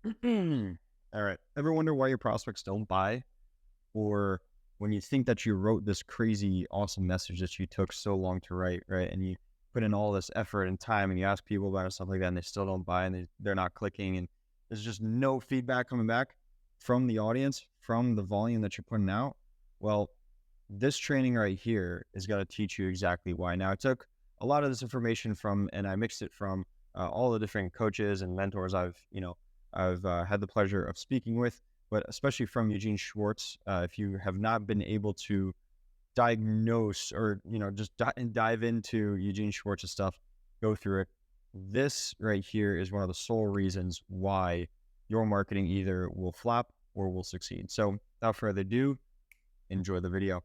All right. Ever wonder why your prospects don't buy? Or when you think that you wrote this crazy, awesome message that you took so long to write, right? And you put in all this effort and time and you ask people about it, stuff like that, and they still don't buy and they're not clicking. And there's just no feedback coming back from the audience, from the volume that you're putting out. Well, this training right here is going to teach you exactly why. Now, I took a lot of this information from, and I mixed it from all the different coaches and mentors I've had the pleasure of speaking with, but especially from Eugene Schwartz. If you have not been able to diagnose or just dive into Eugene Schwartz's stuff, go through it. This right here is one of the sole reasons why your marketing either will flop or will succeed. So without further ado, enjoy the video.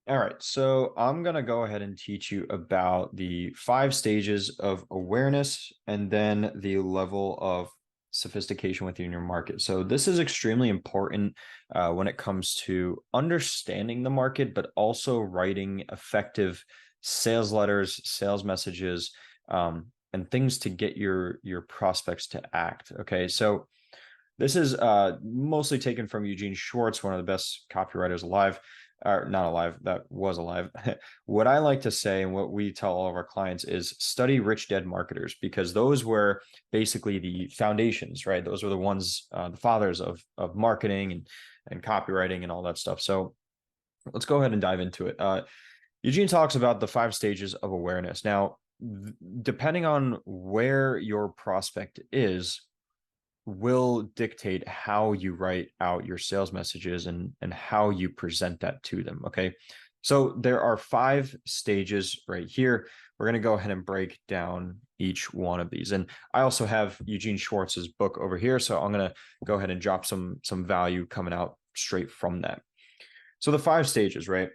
All right, so I'm going to go ahead and teach you about the 5 stages of awareness and then the level of sophistication within your market. So this is extremely important when it comes to understanding the market, but also writing effective sales letters, sales messages, and things to get your prospects to act. Okay, so this is mostly taken from Eugene Schwartz, one of the best copywriters alive, or not alive, that was alive. What I like to say and what we tell all of our clients is study rich dead marketers, because those were basically the foundations, right? Those were the ones, the fathers of marketing and copywriting and all that stuff. So let's go ahead and dive into it. Eugene talks about the 5 stages of awareness. Now, depending on where your prospect is, will dictate how you write out your sales messages and how you present that to them. Okay. So there are 5 stages right here. We're going to go ahead and break down each one of these. And I also have Eugene Schwartz's book over here. So I'm going to go ahead and drop some value coming out straight from that. So the 5 stages, right?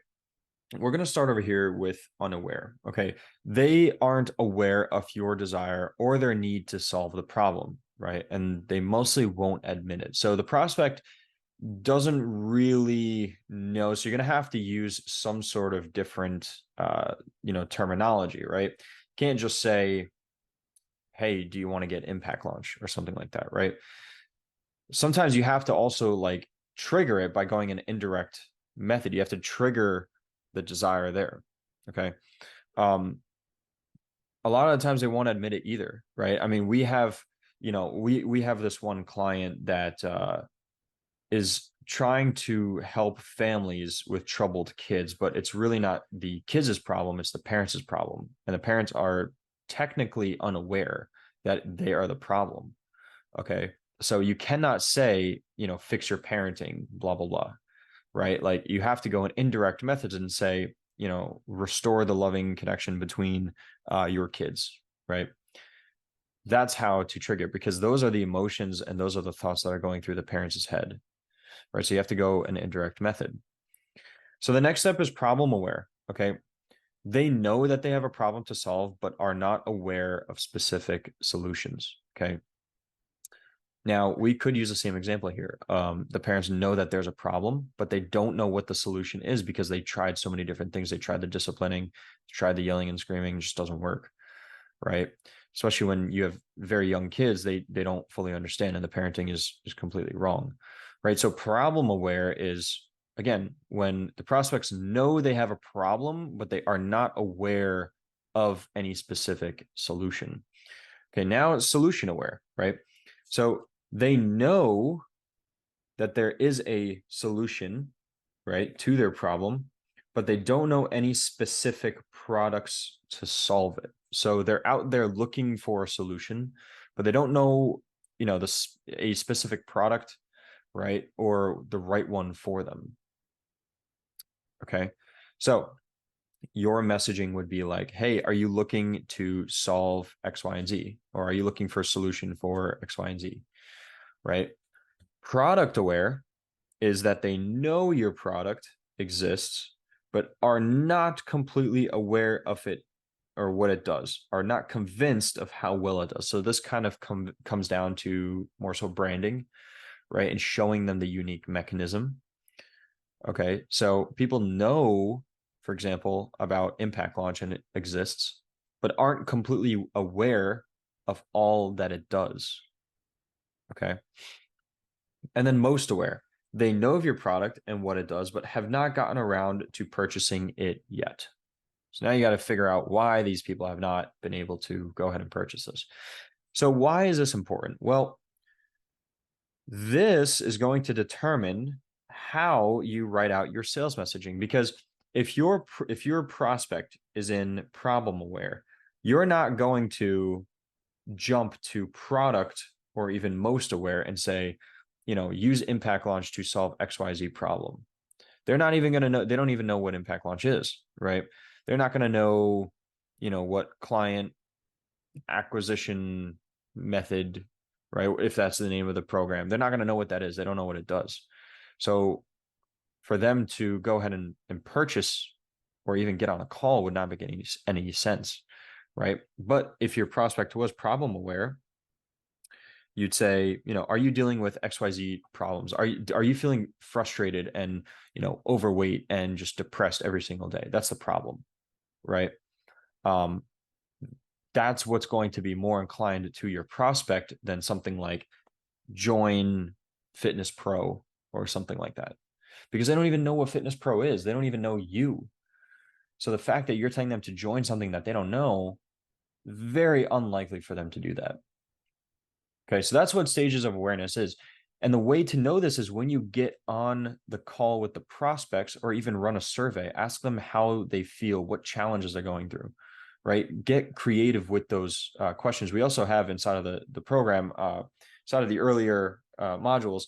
We're going to start over here with unaware. Okay. They aren't aware of your desire or their need to solve the problem, right? And they mostly won't admit it. So the prospect doesn't really know. So you're going to have to use some sort of different, terminology, right? Can't just say, hey, do you want to get impact launch or something like that, right? Sometimes you have to also like trigger it by going an indirect method. You have to trigger the desire there. Okay. Um, a lot of the times they won't admit it either, right? I mean, we have this one client that is trying to help families with troubled kids, but it's really not the kids' problem, it's the parents' problem. And the parents are technically unaware that they are the problem. Okay. So you cannot say, fix your parenting, blah, blah, blah, right? Like you have to go in indirect methods and say, restore the loving connection between your kids, right? That's how to trigger it, because those are the emotions and those are the thoughts that are going through the parents' head, right? So you have to go an indirect method. So the next step is problem aware. Okay. They know that they have a problem to solve, but are not aware of specific solutions. Okay. Now, we could use the same example here. The parents know that there's a problem, but they don't know what the solution is because they tried so many different things. They tried the disciplining, tried the yelling and screaming, it just doesn't work, right? Especially when you have very young kids, they don't fully understand, and the parenting is completely wrong, right? So problem aware is, again, when the prospects know they have a problem, but they are not aware of any specific solution. Okay, now it's solution aware, right? So they know that there is a solution, right, to their problem, but they don't know any specific products to solve it. So they're out there looking for a solution, but they don't know, a specific product, right, or the right one for them. Okay. So your messaging would be like, hey, are you looking to solve X, Y, and Z? Or are you looking for a solution for X, Y, and Z? Right? Product aware is that they know your product exists, but are not completely aware of it or what it does, are not convinced of how well it does. So this kind of comes down to more so branding, right? And showing them the unique mechanism. Okay. So people know, for example, about impact launch and it exists, but aren't completely aware of all that it does. Okay. And then most aware. They know of your product and what it does, but have not gotten around to purchasing it yet. So now you got to figure out why these people have not been able to go ahead and purchase this. So why is this important? Well, this is going to determine how you write out your sales messaging, because if your prospect is in problem aware, you're not going to jump to product or even most aware and say, use impact launch to solve XYZ problem. They're not even going to know. They don't even know what impact launch is, right? They're not going to know, what client acquisition method, right? If that's the name of the program, they're not going to know what that is. They don't know what it does. So for them to go ahead and purchase or even get on a call would not make any sense, right? But if your prospect was problem aware, you'd say, are you dealing with XYZ problems? Are you feeling frustrated and, overweight and just depressed every single day? That's the problem, right? That's what's going to be more inclined to your prospect than something like join Fitness Pro or something like that, because they don't even know what Fitness Pro is. They don't even know you. So the fact that you're telling them to join something that they don't know, very unlikely for them to do that. Okay, so that's what stages of awareness is. And the way to know this is when you get on the call with the prospects or even run a survey, ask them how they feel, what challenges they're going through, right? Get creative with those questions. We also have inside of the program, inside of the earlier modules,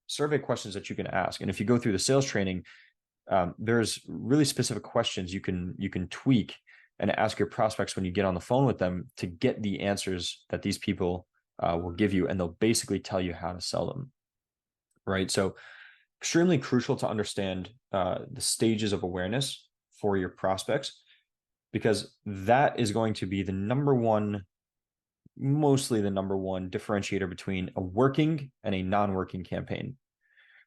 survey questions that you can ask. And if you go through the sales training, there's really specific questions you can tweak and ask your prospects when you get on the phone with them to get the answers that these people will give you, and they'll basically tell you how to sell them, right? So extremely crucial to understand the stages of awareness for your prospects, because that is going to be mostly the number one differentiator between a working and a non-working campaign,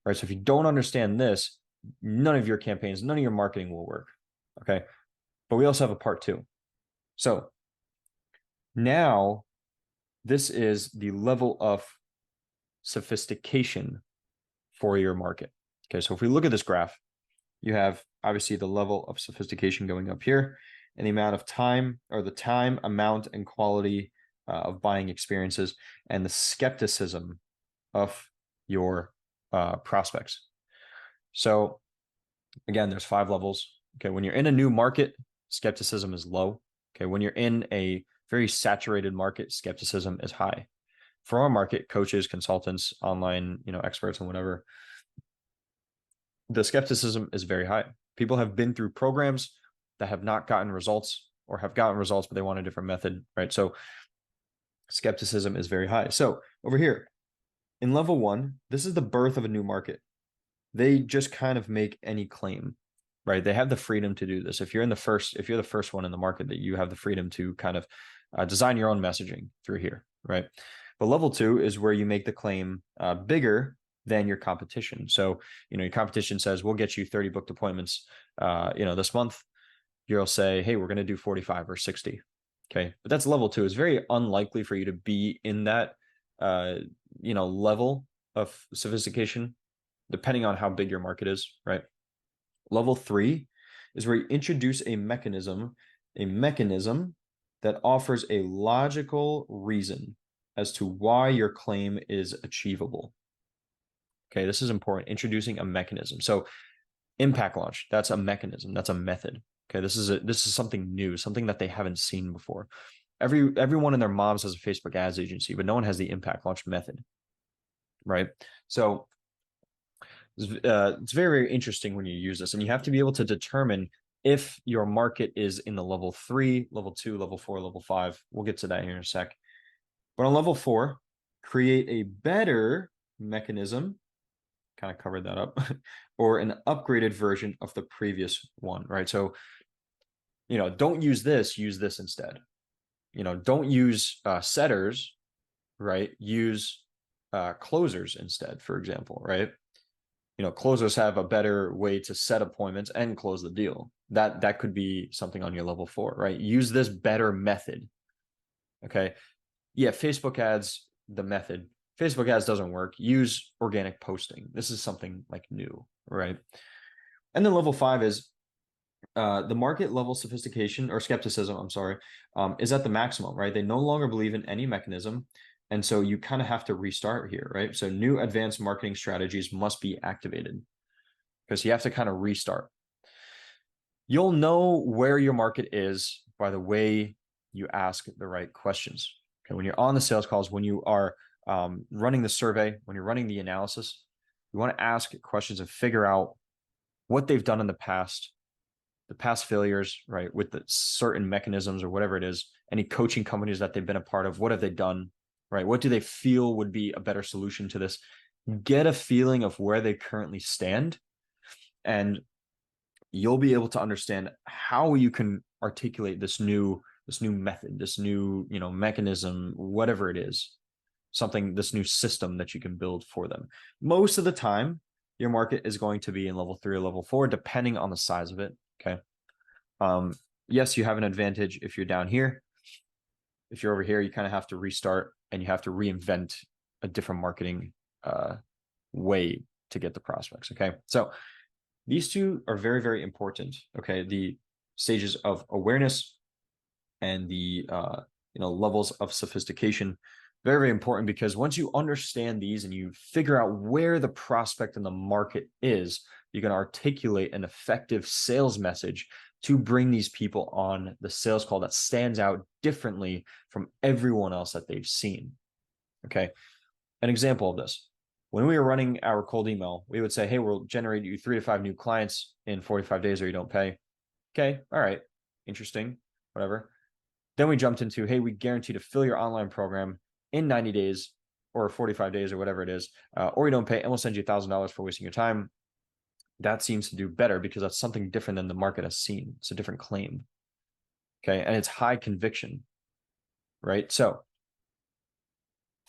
right? So if you don't understand this, none of your campaigns, none of your marketing will work, okay? But we also have a part two. So now this is the level of sophistication for your market. Okay, so if we look at this graph, you have obviously the level of sophistication going up here, and the amount of time, or the time, amount, and quality of buying experiences, and the skepticism of your prospects. So again, there's 5 levels. Okay, when you're in a new market, skepticism is low. Okay, when you're in a very saturated market, skepticism is high. For our market, coaches, consultants, online, experts and whatever, the skepticism is very high. People have been through programs that have not gotten results, or have gotten results, but they want a different method, right? So skepticism is very high. So over here in level 1, this is the birth of a new market. They just kind of make any claim, right? They have the freedom to do this. If you're the first one in the market, that you have the freedom to kind of design your own messaging through here, right? But level 2 is where you make the claim bigger than your competition. So, your competition says, we'll get you 30 booked appointments, this month. You'll say, hey, we're going to do 45 or 60. Okay. But that's level 2. It's very unlikely for you to be in that, level of sophistication, depending on how big your market is, right? Level 3 is where you introduce a mechanism that offers a logical reason as to why your claim is achievable. Okay, this is important. Introducing a mechanism. So impact launch, that's a mechanism, that's a method. Okay, this is something new, something that they haven't seen before. Everyone and their moms has a Facebook ads agency, but no one has the impact launch method, right? So it's very, very interesting when you use this, and you have to be able to determine if your market is in the level 3, level 2, level 4, level 5. We'll get to that here in a sec. But on level 4, create a better mechanism, kind of covered that up, or an upgraded version of the previous one, right? So, don't use this instead. Don't use setters, right? Use closers instead, for example, right? Closers have a better way to set appointments and close the deal. That could be something on your level 4, right? Use this better method. Okay. Yeah, Facebook ads, the method. Facebook ads doesn't work. Use organic posting. This is something like new, right? And then level 5 is the market level sophistication or skepticism, I'm sorry, is at the maximum, right? They no longer believe in any mechanism. And so you kind of have to restart here, right? So new advanced marketing strategies must be activated because you have to kind of restart. You'll know where your market is by the way you ask the right questions. Okay, when you're on the sales calls, when you are running the survey, when you're running the analysis, you want to ask questions and figure out what they've done in the past failures, right, with the certain mechanisms or whatever it is, any coaching companies that they've been a part of, what have they done, right? What do they feel would be a better solution to this? Get a feeling of where they currently stand, and you'll be able to understand how you can articulate this new method, this new, mechanism, whatever it is, something, this new system that you can build for them. Most of the time, your market is going to be in level 3 or level 4, depending on the size of it. Okay. Yes, you have an advantage if you're down here. If you're over here, you kind of have to restart and you have to reinvent a different marketing way to get the prospects. Okay. So these two are very, very important. Okay. The stages of awareness and the levels of sophistication, very, very important, because once you understand these and you figure out where the prospect in the market is, you can articulate an effective sales message to bring these people on the sales call that stands out differently from everyone else that they've seen. Okay. An example of this: when we were running our cold email, we would say, hey, we'll generate you 3 to 5 new clients in 45 days or you don't pay. Okay. All right. Interesting. Whatever. Then we jumped into, hey, we guarantee to fill your online program in 90 days or 45 days or whatever it is, or you don't pay, and we'll send you $1,000 for wasting your time. That seems to do better because that's something different than the market has seen. It's a different claim. Okay. And it's high conviction, right? So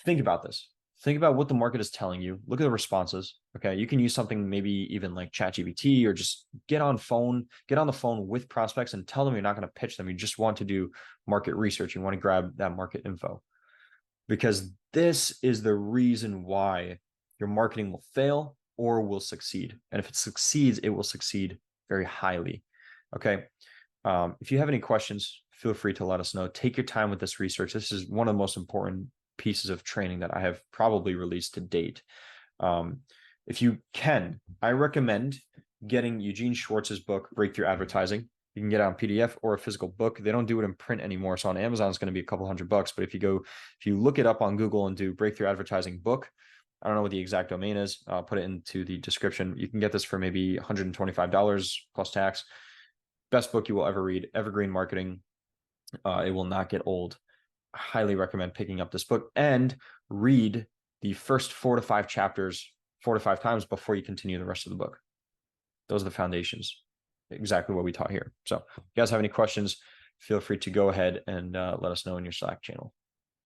think about this. Think about what the market is telling you. Look at the responses. Okay. You can use something maybe even like ChatGPT, or just get on the phone with prospects and tell them you're not going to pitch them. You just want to do market research. You want to grab that market info, because this is the reason why your marketing will fail or will succeed. And if it succeeds, it will succeed very highly. Okay. If you have any questions, feel free to let us know. Take your time with this research. This is one of the most important pieces of training that I have probably released to date. If you can, I recommend getting Eugene Schwartz's book, Breakthrough Advertising. You can get it on PDF or a physical book. They don't do it in print anymore. So on Amazon, it's going to be a couple $100. But if you look it up on Google and do Breakthrough Advertising book, I don't know what the exact domain is. I'll put it into the description. You can get this for maybe $125 plus tax. Best book you will ever read. Evergreen marketing. It will not get old. I highly recommend picking up this book and read the first 4 to 5 chapters 4 to 5 times before you continue the rest of the book. Those are the foundations. Exactly what we taught here. So if you guys have any questions, feel free to go ahead and let us know in your Slack channel.